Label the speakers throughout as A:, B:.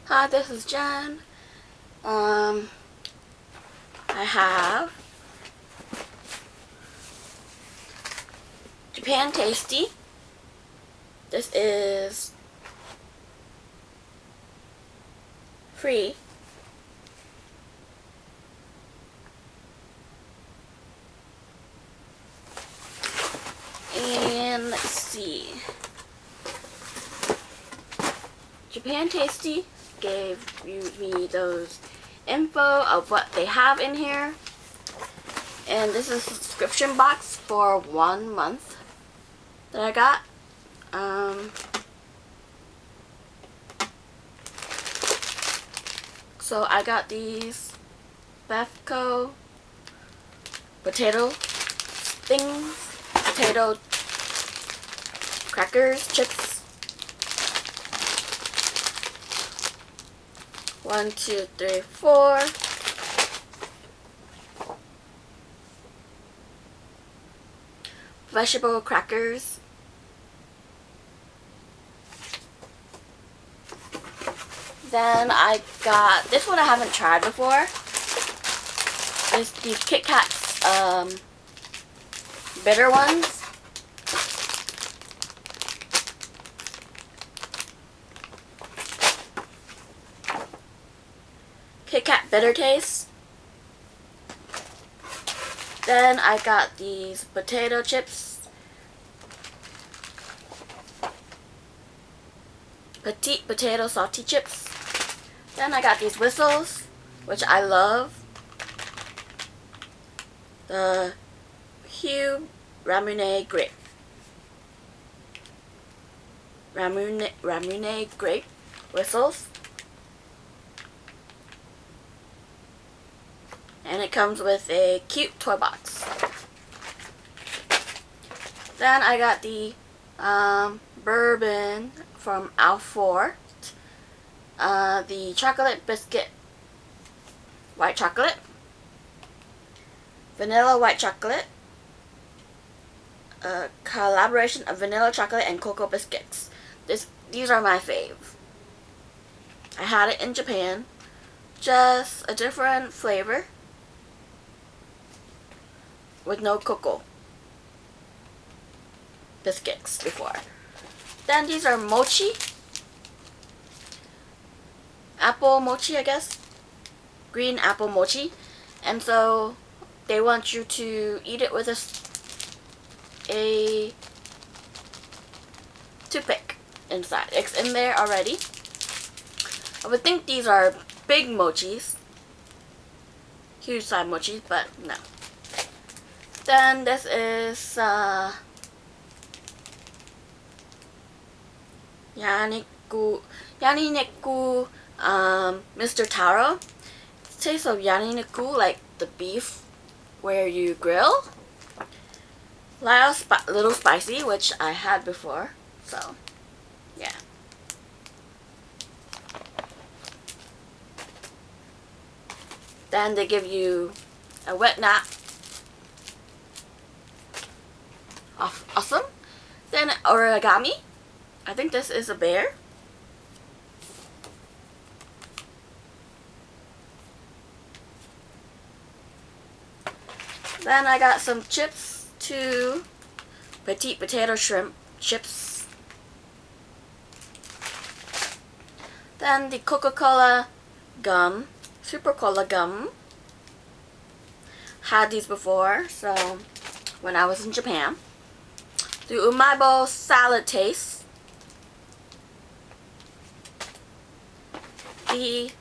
A: Hi, this is Jen. I have JapanTasty. This is free. And let's see. JapanTasty gave me those info of what they have in here. And this is a subscription box for 1 month that I got. So I got these Bethco potato things, potato crackers, chips. 1, 2, 3, 4. Vegetable crackers. Then I got this one I haven't tried before. It's these Kit Kats bitter ones. Kit Kat bitter taste. Then I got these potato chips. Petite potato salty chips. Then I got these whistles, which I love. The Hue Ramune grape. Ramune grape whistles. And it comes with a cute toy box. Then I got the bourbon from Alfort. The chocolate biscuit white chocolate. Vanilla white chocolate. A collaboration of vanilla chocolate and cocoa biscuits. These are my fave. I had it in Japan. Just a different flavor with no cocoa biscuits before. Then these are mochi. Apple mochi, I guess. Green apple mochi. And so they want you to eat it with a toothpick inside. It's in there already. I would think these are big mochis. Huge size mochis, but no. Then this is Yaniniku Mr. Taro. It tastes of Yaniniku, like the beef where you grill. Little spicy, which I had before. So, yeah. Then they give you a wet nap. Awesome. Then origami. I think this is a bear. Then I got some chips, 2 petite potato shrimp chips. Then the Coca-Cola gum, Super Cola gum. Had these before, so when I was in Japan. The Umaibo salad taste. The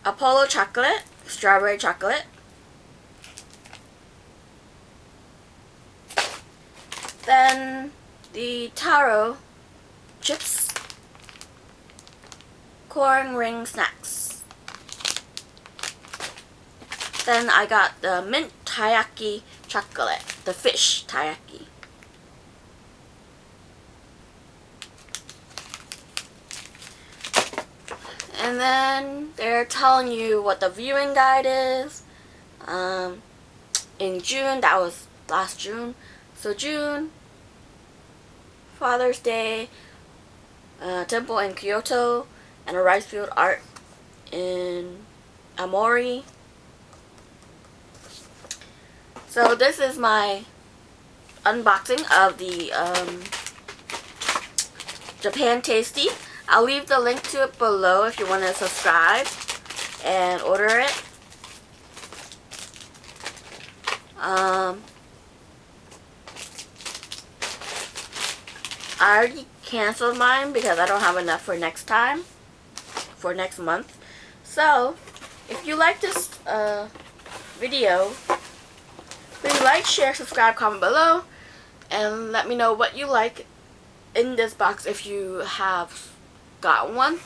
A: Apollo chocolate, strawberry chocolate. Then the taro chips. Corn ring snacks. Then I got the mint taiyaki chocolate, the fish taiyaki. And then they're telling you what the viewing guide is. In June, that was last June. So June, Father's Day, temple in Kyoto, and a rice field art in Amori. So this is my unboxing of the JapanTasty. I'll leave the link to it below if you want to subscribe and order it. I already canceled mine because I don't have enough for next time, for next month. So, if you like this video, please like, share, subscribe, comment below, and let me know what you like in this box if you have got one.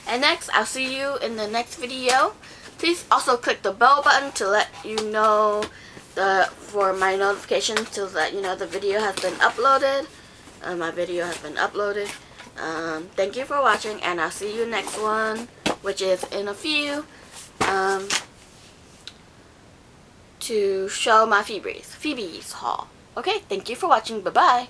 A: And next, I'll see you in the next video. Please also click the bell button to let you know for my notifications to let you know the video has been uploaded. My video has been uploaded. Thank you for watching, and I'll see you next one, which is in a few, to show my Phoebe's haul. Okay, thank you for watching. Bye-bye.